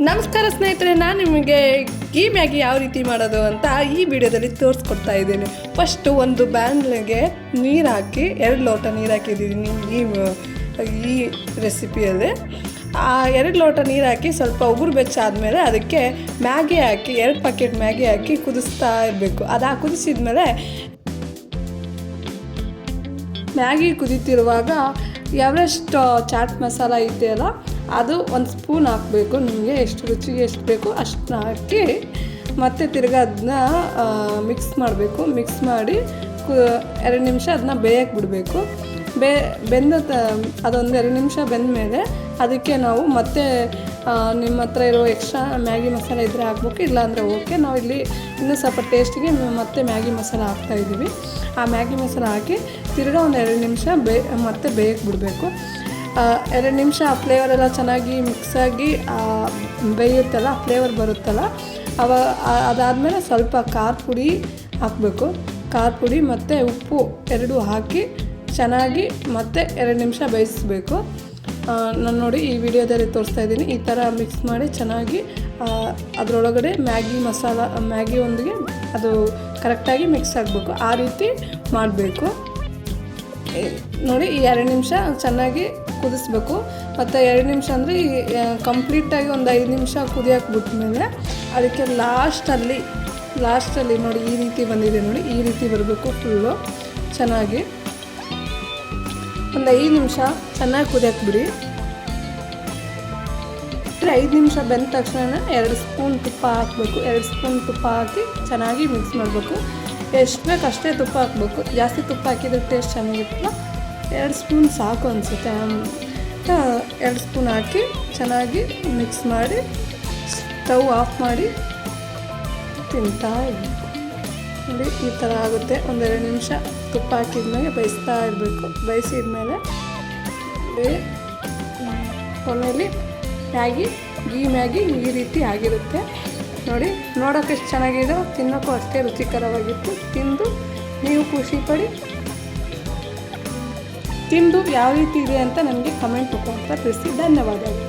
ನಮಸ್ಕಾರ ಸ್ನೇಹಿತರೆ, ನಾನು ನಿಮಗೆ ಈ ಮ್ಯಾಗಿ ಯಾವ ರೀತಿ ಮಾಡೋದು ಅಂತ ಈ ವಿಡಿಯೋದಲ್ಲಿ ತೋರಿಸ್ಕೊಡ್ತಾ ಇದ್ದೇನೆ. ಫಸ್ಟು ಒಂದು ಬಾಣಲೆಗೆ ನೀರು ಹಾಕಿ 2 ಲೋಟ ನೀರು ಹಾಕಿದ್ದೀನಿ ಈ ರೆಸಿಪಿಯಲ್ಲಿ. ಆ 2 ಲೋಟ ನೀರು ಹಾಕಿ ಸ್ವಲ್ಪ ಉಗುರು ಬೆಚ್ಚಾದಮೇಲೆ ಅದಕ್ಕೆ ಮ್ಯಾಗಿ ಹಾಕಿ 2 ಪ್ಯಾಕೆಟ್ ಮ್ಯಾಗಿ ಹಾಕಿ ಕುದಿಸ್ತಾ ಇರಬೇಕು. ಅದು ಕುದಿಸಿದ ಮೇಲೆ ಮ್ಯಾಗಿ ಕುದೀತಿರುವಾಗ ಎವರೆಸ್ಟ್ ಚಾಟ್ ಮಸಾಲ ಇದೆಯಲ್ಲ, ಅದು 1 ಸ್ಪೂನ್ ಹಾಕಬೇಕು. ನಿಮಗೆ ಎಷ್ಟು ರುಚಿಗೆ ಎಷ್ಟು ಬೇಕೋ ಅಷ್ಟನ್ನ ಹಾಕಿ ಮತ್ತು ತಿರ್ಗಾ ಅದನ್ನ ಮಿಕ್ಸ್ ಮಾಡಬೇಕು. ಮಿಕ್ಸ್ ಮಾಡಿ 2 ನಿಮಿಷ ಅದನ್ನ ಬೇಯಕ್ಕೆ ಬಿಡಬೇಕು. ಅದೊಂದು 2 ನಿಮಿಷ ಬೆಂದ ಮೇಲೆ ಅದಕ್ಕೆ ನಾವು ಮತ್ತೆ ನಿಮ್ಮ ಹತ್ರ ಇರೋ ಎಕ್ಸ್ಟ್ರಾ ಮ್ಯಾಗಿ ಮಸಾಲ ಇದ್ದರೆ ಹಾಕ್ಬೇಕು, ಇಲ್ಲಾಂದರೆ ಓಕೆ. ನಾವು ಇಲ್ಲಿ ಇನ್ನೂ ಸ್ವಲ್ಪ ಟೇಸ್ಟಿಗೆ ಮತ್ತೆ ಮ್ಯಾಗಿ ಮಸಾಲ ಹಾಕ್ತಾಯಿದ್ದೀವಿ. ಆ ಮ್ಯಾಗಿ ಮಸಾಲ ಹಾಕಿ ತಿರ್ಗಾ ಒಂದು 2 ನಿಮಿಷ ಮತ್ತೆ ಬೇಯಕ್ಕೆ ಬಿಡಬೇಕು. 2 ನಿಮಿಷ ಆ ಫ್ಲೇವರೆಲ್ಲ ಚೆನ್ನಾಗಿ ಮಿಕ್ಸಾಗಿ ಬೇಯುತ್ತಲ್ಲ, ಫ್ಲೇವರ್ ಬರುತ್ತಲ್ಲ, ಅದಾದಮೇಲೆ ಸ್ವಲ್ಪ ಖಾರ ಪುಡಿ ಹಾಕಬೇಕು. ಖಾರ ಪುಡಿ ಮತ್ತು ಉಪ್ಪು 2 ಹಾಕಿ ಚೆನ್ನಾಗಿ ಮತ್ತೆ 2 ನಿಮಿಷ ಬೇಯಿಸಬೇಕು. ನಾನು ನೋಡಿ ಈ ವಿಡಿಯೋದಲ್ಲಿ ತೋರಿಸ್ತಾ ಇದ್ದೀನಿ. ಈ ಥರ ಮಿಕ್ಸ್ ಮಾಡಿ ಚೆನ್ನಾಗಿ ಅದರೊಳಗಡೆ ಮ್ಯಾಗಿ ಒಂದಿಗೆ ಅದು ಕರೆಕ್ಟಾಗಿ ಮಿಕ್ಸ್ ಆಗಬೇಕು. ಆ ರೀತಿ ಮಾಡಬೇಕು. ನೋಡಿ, ಈ 2 ನಿಮಿಷ ಚೆನ್ನಾಗಿ ಕುದಿಸ್ಬೇಕು. ಮತ್ತು 2 ನಿಮಿಷ ಅಂದರೆ ಕಂಪ್ಲೀಟಾಗಿ ಒಂದು 5 ನಿಮಿಷ ಕುದಿಯೋಕೆ ಬಿಟ್ಮೇಲೆ ಅದಕ್ಕೆ ಲಾಸ್ಟಲ್ಲಿ ನೋಡಿ ಈ ರೀತಿ ಬಂದಿದೆ. ನೋಡಿ, ಈ ರೀತಿ ಬರಬೇಕು ಫುಲ್ಲು ಚೆನ್ನಾಗಿ. ಒಂದು 5 ನಿಮಿಷ ಚೆನ್ನಾಗಿ ಕುದಿಯೋಕೆ ಬಿಡಿ. 5 ನಿಮಿಷ ಬೆಂದ ತಕ್ಷಣ 2 ಸ್ಪೂನ್ ತುಪ್ಪ ಹಾಕಬೇಕು. 2 ಸ್ಪೂನ್ ತುಪ್ಪ ಹಾಕಿ ಚೆನ್ನಾಗಿ ಮಿಕ್ಸ್ ಮಾಡಬೇಕು. ಎಷ್ಟು ಬೇಕು ಅಷ್ಟೇ ತುಪ್ಪ ಹಾಕಬೇಕು. ಜಾಸ್ತಿ ತುಪ್ಪ ಹಾಕಿದ್ರೆ ಟೇಸ್ಟ್ ಚೆನ್ನಾಗಿರ್ತಲ್ಲ. 2 ಸ್ಪೂನ್ ಸಾಕು ಅನಿಸುತ್ತೆ. 2 ಸ್ಪೂನ್ ಹಾಕಿ ಚೆನ್ನಾಗಿ ಮಿಕ್ಸ್ ಮಾಡಿ ಸ್ಟವ್ ಆಫ್ ಮಾಡಿ ತಿಂತಾ ಇರಬೇಕು. ನೋಡಿ, ಈ ಥರ ಆಗುತ್ತೆ. ಒಂದು 2 ನಿಮಿಷ ತುಪ್ಪ ಹಾಕಿದ್ಮೇಲೆ ಬೇಯಿಸ್ತಾ ಇರಬೇಕು. ಬೇಯಿಸಿದ್ಮೇಲೆ ಕೊನೆಯಲ್ಲಿ ಮ್ಯಾಗಿ ಈ ರೀತಿ ಆಗಿರುತ್ತೆ. ನೋಡಿ, ನೋಡೋಕೆ ಎಷ್ಟು ಚೆನ್ನಾಗಿದೆ, ತಿನ್ನೋಕ್ಕೂ ಅಷ್ಟೇ ರುಚಿಕರವಾಗಿತ್ತು. ತಿಂದು ನೀವು ಖುಷಿಪಡಿ. ತಿಂದು ಯಾವ ರೀತಿ ಇದೆ ಅಂತ ನನಗೆ ಕಮೆಂಟ್ ಮುಖಾಂತರ ತಿಳಿಸಿ. ಧನ್ಯವಾದಗಳು.